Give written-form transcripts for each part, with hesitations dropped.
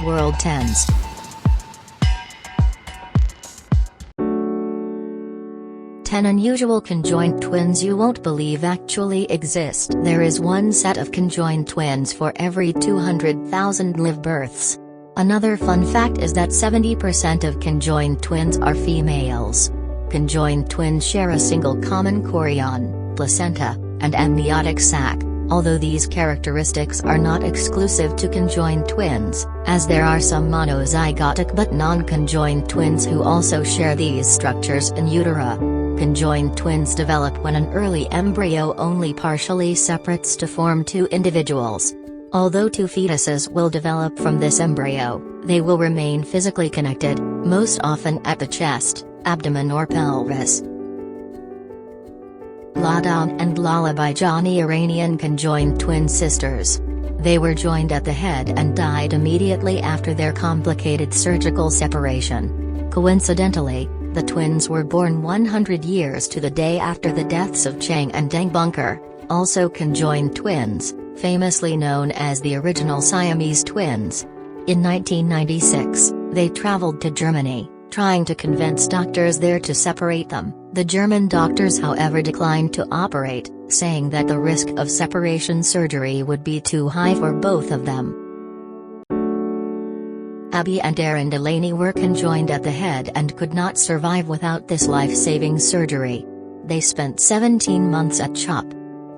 World Tenz. 10 unusual conjoined twins you won't believe actually exist. There is one set of conjoined twins for every 200,000 live births. Another fun fact is that 70% of conjoined twins are females. Conjoined twins share a single common chorion, placenta, and amniotic sac, although these characteristics are not exclusive to conjoined twins, as there are some monozygotic but non-conjoined twins who also share these structures in utero. Conjoined twins develop when an early embryo only partially separates to form two individuals. Although two fetuses will develop from this embryo, they will remain physically connected, most often at the chest, abdomen or pelvis. Ladam and Lullaby Johnny Iranian conjoined twin sisters. They were joined at the head and died immediately after their complicated surgical separation. Coincidentally, the twins were born 100 years to the day after the deaths of Chang and Deng Bunker, also conjoined twins, famously known as the original Siamese twins. In 1996, they traveled to Germany, trying to convince doctors there to separate them. The German doctors however declined to operate, saying that the risk of separation surgery would be too high for both of them. Abby and Aaron Delaney were conjoined at the head and could not survive without this life-saving surgery. They spent 17 months at CHOP.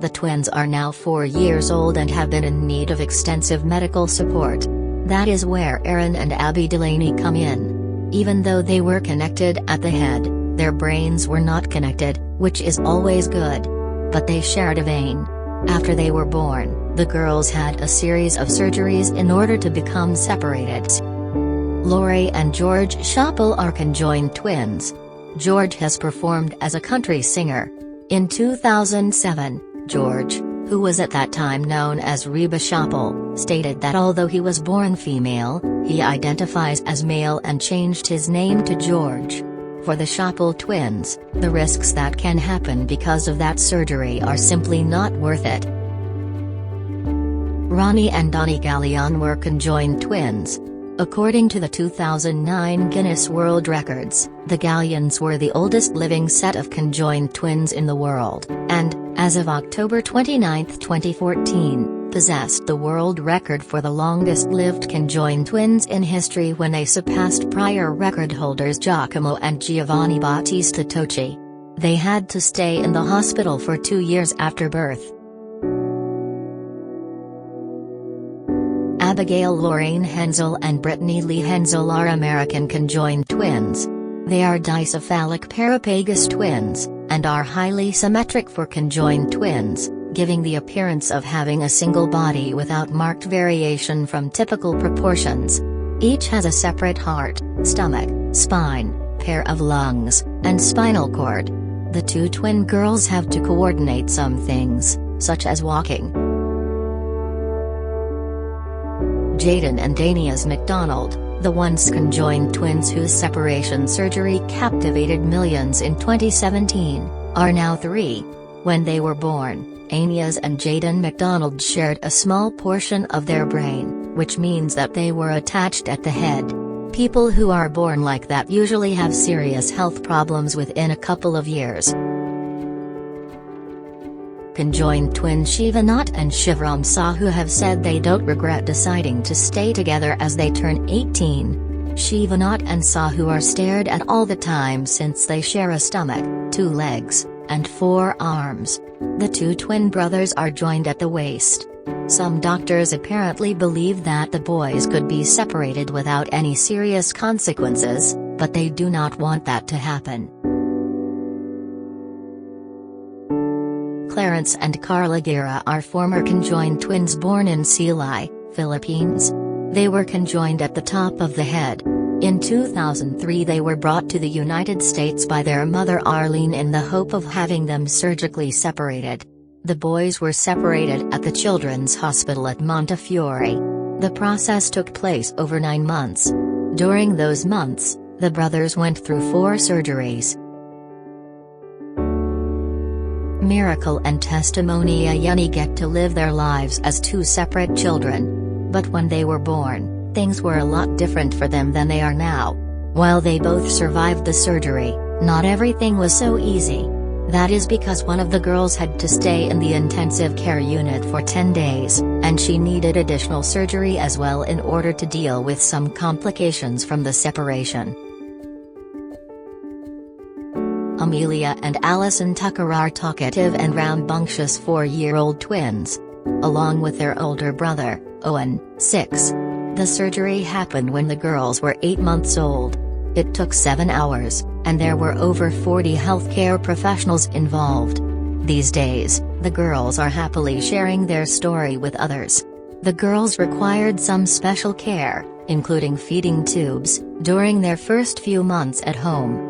The twins are now 4 years old and have been in need of extensive medical support. That is where Aaron and Abby Delaney come in. Even though they were connected at the head, their brains were not connected, which is always good. But they shared a vein. After they were born, the girls had a series of surgeries in order to become separated. Lori and George Chappell are conjoined twins. George has performed as a country singer. In 2007, George, who was at that time known as Reba Chappell, stated that although he was born female, he identifies as male and changed his name to George. For the Chappell twins, the risks that can happen because of that surgery are simply not worth it. Ronnie and Donnie Gallion were conjoined twins. According to the 2009 Guinness World Records, the Gallions were the oldest living set of conjoined twins in the world, and, as of October 29, 2014, possessed the world record for the longest-lived conjoined twins in history when they surpassed prior record holders Giacomo and Giovanni Battista Tocci. They had to stay in the hospital for 2 years after birth. Abigail Lorraine Hensel and Brittany Lee Hensel are American conjoined twins. They are dicephalic parapagous twins, and are highly symmetric for conjoined twins, giving the appearance of having a single body without marked variation from typical proportions. Each has a separate heart, stomach, spine, pair of lungs, and spinal cord. The two twin girls have to coordinate some things, such as walking. Jaden and Danias McDonald, the once conjoined twins whose separation surgery captivated millions in 2017, are now 3. When they were born, Danias and Jaden McDonald shared a small portion of their brain, which means that they were attached at the head. People who are born like that usually have serious health problems within a couple of years. Conjoined twins Shivanath and Shivram Sahu have said they don't regret deciding to stay together as they turn 18. Shivanath and Sahu are stared at all the time since they share a stomach, 2 legs, and 4 arms. The two twin brothers are joined at the waist. Some doctors apparently believe that the boys could be separated without any serious consequences, but they do not want that to happen. Clarence and Carla Guerra are former conjoined twins born in Silay, Philippines. They were conjoined at the top of the head. In 2003 they were brought to the United States by their mother Arlene in the hope of having them surgically separated. The boys were separated at the Children's Hospital at Montefiore. The process took place over 9 months. During those months, the brothers went through 4 surgeries. Miracle and Testimony. Yeni get to live their lives as 2 separate children. But when they were born, Things were a lot different for them than they are now. While they both survived the surgery, not everything was so easy. That is because one of the girls had to stay in the intensive care unit for 10 days, and she needed additional surgery as well in order to deal with some complications from the separation. Amelia and Allison Tucker are talkative and rambunctious 4-year-old twins. Along with their older brother, Owen, 6. The surgery happened when the girls were 8 months old. It took 7 hours, and there were over 40 healthcare professionals involved. These days, the girls are happily sharing their story with others. The girls required some special care, including feeding tubes, during their first few months at home.